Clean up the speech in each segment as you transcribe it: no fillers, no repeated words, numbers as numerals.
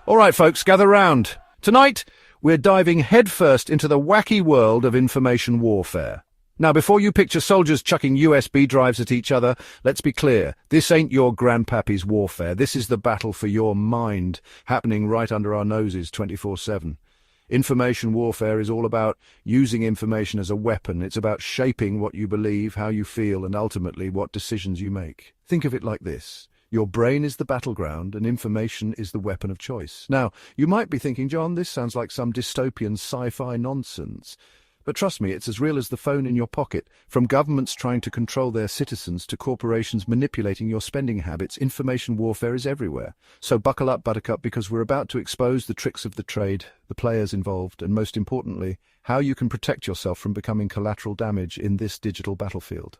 All right, folks, gather round. Tonight, we're diving headfirst into the wacky world of information warfare. Now, before you picture soldiers chucking USB drives at each other, let's be clear. This ain't your grandpappy's warfare. This is the battle for your mind, happening right under our noses 24/7. Information warfare is all about using information as a weapon. It's about shaping what you believe, how you feel, and ultimately what decisions you make. Think of it like this. Your brain is the battleground, and information is the weapon of choice. Now, you might be thinking, John, this sounds like some dystopian sci-fi nonsense. But trust me, it's as real as the phone in your pocket. From governments trying to control their citizens to corporations manipulating your spending habits, information warfare is everywhere. So buckle up, Buttercup, because we're about to expose the tricks of the trade, the players involved, and most importantly, how you can protect yourself from becoming collateral damage in this digital battlefield.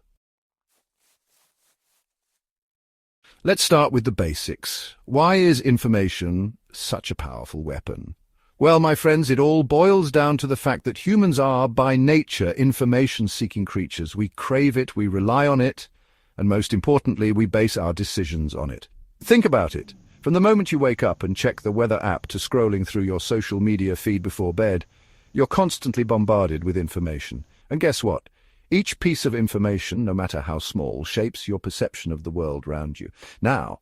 Let's start with the basics. Why is information such a powerful weapon? Well, my friends, it all boils down to the fact that humans are, by nature, information-seeking creatures. We crave it, we rely on it, and most importantly, we base our decisions on it. Think about it. From the moment you wake up and check the weather app to scrolling through your social media feed before bed, you're constantly bombarded with information. And guess what? Each piece of information, no matter how small, shapes your perception of the world around you. Now,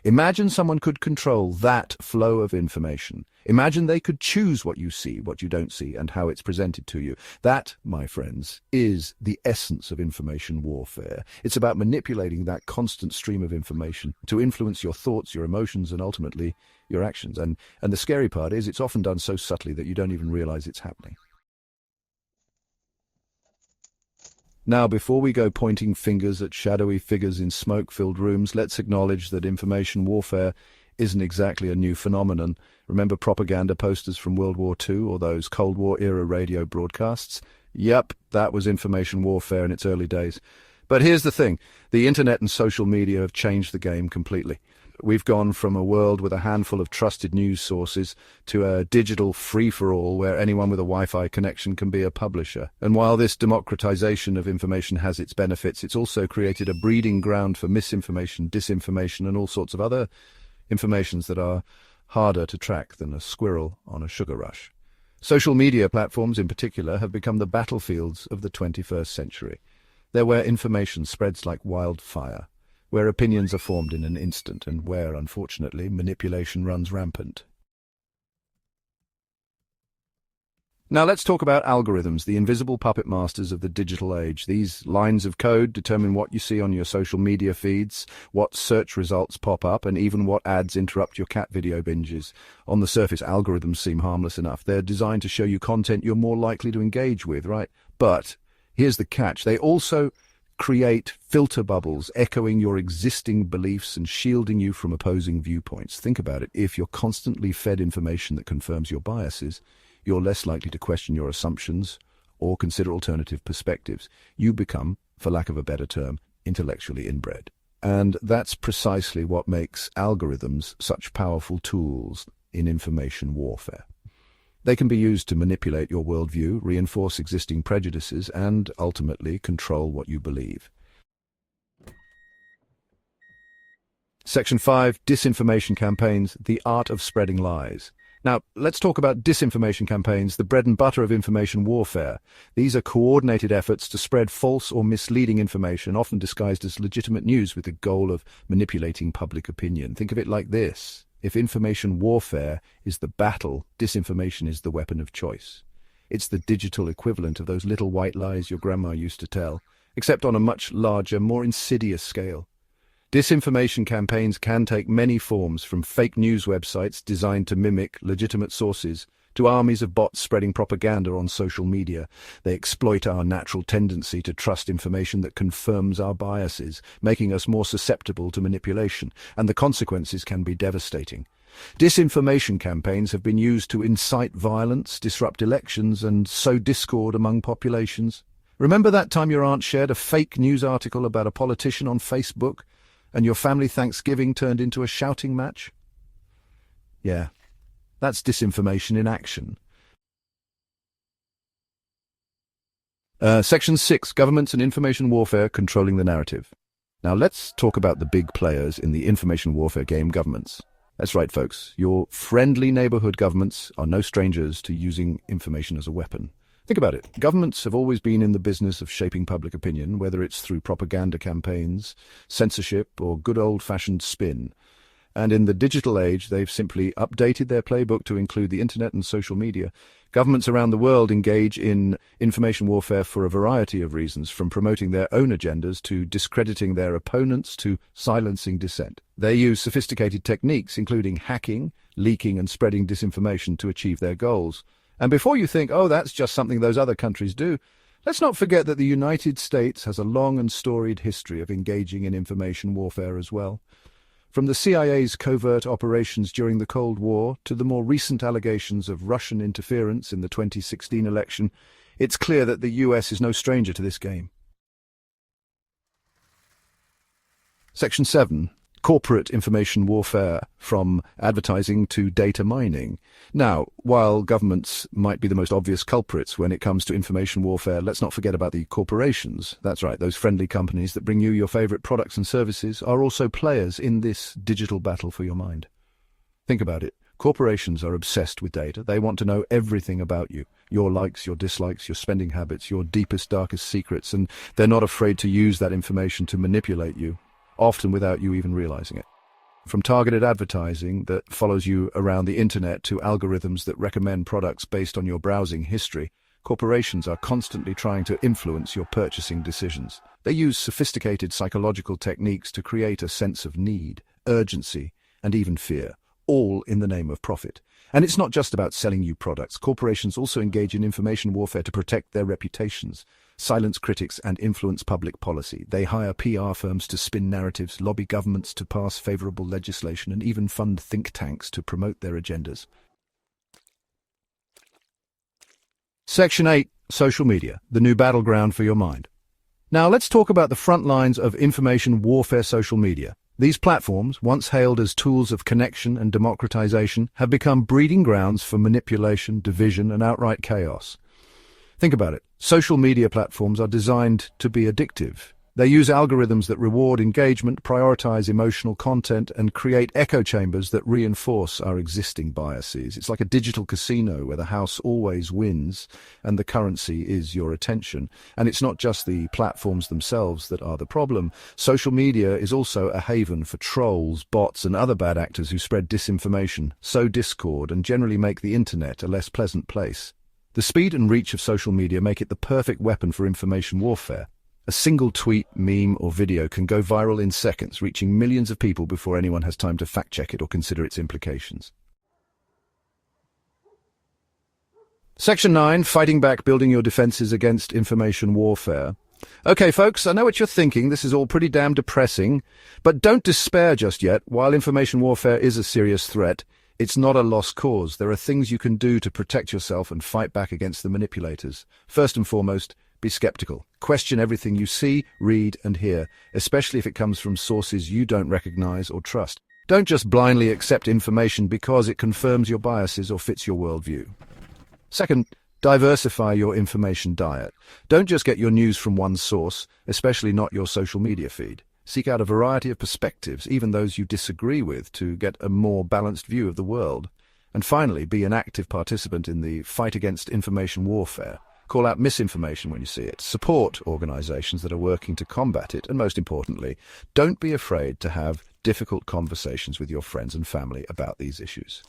imagine someone could control that flow of information. Imagine they could choose what you see, what you don't see, and how it's presented to you. That, my friends, is the essence of information warfare. It's about manipulating that constant stream of information to influence your thoughts, your emotions, and ultimately your actions. And the scary part is it's often done so subtly that you don't even realize it's happening. Now, before we go pointing fingers at shadowy figures in smoke-filled rooms, let's acknowledge that information warfare isn't exactly a new phenomenon. Remember propaganda posters from World War II or those Cold War-era radio broadcasts? Yep, that was information warfare in its early days. But here's the thing. The internet and social media have changed the game completely. We've gone from a world with a handful of trusted news sources to a digital free-for-all where anyone with a Wi-Fi connection can be a publisher. And while this democratization of information has its benefits, it's also created a breeding ground for misinformation, disinformation, and all sorts of other informations that are harder to track than a squirrel on a sugar rush. Social media platforms in particular have become the battlefields of the 21st century. They're where information spreads like wildfire, where opinions are formed in an instant, and where, unfortunately, manipulation runs rampant. Now let's talk about algorithms, the invisible puppet masters of the digital age. These lines of code determine what you see on your social media feeds, what search results pop up, and even what ads interrupt your cat video binges. On the surface, algorithms seem harmless enough. They're designed to show you content you're more likely to engage with, right? But here's the catch. They also create filter bubbles echoing your existing beliefs and shielding you from opposing viewpoints. Think about it. If you're constantly fed information that confirms your biases, you're less likely to question your assumptions or consider alternative perspectives. You become, for lack of a better term, intellectually inbred. And that's precisely what makes algorithms such powerful tools in information warfare. They can be used to manipulate your worldview, reinforce existing prejudices, and ultimately control what you believe. Section 5, Disinformation Campaigns, the art of spreading lies. Now, let's talk about disinformation campaigns, the bread and butter of information warfare. These are coordinated efforts to spread false or misleading information, often disguised as legitimate news with the goal of manipulating public opinion. Think of it like this. If information warfare is the battle, disinformation is the weapon of choice. It's the digital equivalent of those little white lies your grandma used to tell, except on a much larger, more insidious scale. Disinformation campaigns can take many forms, from fake news websites designed to mimic legitimate sources to armies of bots spreading propaganda on social media. They exploit our natural tendency to trust information that confirms our biases, making us more susceptible to manipulation, and the consequences can be devastating. Disinformation campaigns have been used to incite violence, disrupt elections, and sow discord among populations. Remember that time your aunt shared a fake news article about a politician on Facebook, and your family Thanksgiving turned into a shouting match? Yeah, that's disinformation in action. Section 6, Governments and Information Warfare, Controlling the Narrative. Now let's talk about the big players in the information warfare game, governments. That's right, folks. Your friendly neighborhood governments are no strangers to using information as a weapon. Think about it. Governments have always been in the business of shaping public opinion, whether it's through propaganda campaigns, censorship, or good old-fashioned spin. And in the digital age, they've simply updated their playbook to include the internet and social media. Governments around the world engage in information warfare for a variety of reasons, from promoting their own agendas to discrediting their opponents to silencing dissent. They use sophisticated techniques, including hacking, leaking, and spreading disinformation to achieve their goals. And before you think, oh, that's just something those other countries do, let's not forget that the United States has a long and storied history of engaging in information warfare as well. From the CIA's covert operations during the Cold War to the more recent allegations of Russian interference in the 2016 election, it's clear that the US is no stranger to this game. Section 7. Corporate information warfare, from advertising to data mining. Now, while governments might be the most obvious culprits when it comes to information warfare, let's not forget about the corporations. That's right, those friendly companies that bring you your favorite products and services are also players in this digital battle for your mind. Think about it. Corporations are obsessed with data. They want to know everything about you, your likes, your dislikes, your spending habits, your deepest, darkest secrets, and they're not afraid to use that information to manipulate you, often without you even realizing it. From targeted advertising that follows you around the internet to algorithms that recommend products based on your browsing history, corporations are constantly trying to influence your purchasing decisions. They use sophisticated psychological techniques to create a sense of need, urgency, and even fear, all in the name of profit. And it's not just about selling you products. Corporations also engage in information warfare to protect their reputations, silence critics, and influence public policy. They hire PR firms to spin narratives, lobby governments to pass favorable legislation, and even fund think tanks to promote their agendas. Section 8. Social media, the new battleground for your mind. Now let's talk about the front lines of information warfare. Social media. These platforms, once hailed as tools of connection and democratization, have become breeding grounds for manipulation, division, and outright chaos. Think about it. Social media platforms are designed to be addictive. They use algorithms that reward engagement, prioritize emotional content, and create echo chambers that reinforce our existing biases. It's like a digital casino where the house always wins and the currency is your attention. And it's not just the platforms themselves that are the problem. Social media is also a haven for trolls, bots, and other bad actors who spread disinformation, sow discord, and generally make the internet a less pleasant place. The speed and reach of social media make it the perfect weapon for information warfare. A single tweet, meme, or video can go viral in seconds, reaching millions of people before anyone has time to fact-check it or consider its implications. Section 9. Fighting back, building your defenses against information warfare. Okay, folks, I know what you're thinking. This is all pretty damn depressing. But don't despair just yet. While information warfare is a serious threat, it's not a lost cause. There are things you can do to protect yourself and fight back against the manipulators. First and foremost, be skeptical. Question everything you see, read, and hear, especially if it comes from sources you don't recognize or trust. Don't just blindly accept information because it confirms your biases or fits your worldview. Second, diversify your information diet. Don't just get your news from one source, especially not your social media feed. Seek out a variety of perspectives, even those you disagree with, to get a more balanced view of the world. And finally, be an active participant in the fight against information warfare. Call out misinformation when you see it. Support organizations that are working to combat it. And most importantly, don't be afraid to have difficult conversations with your friends and family about these issues.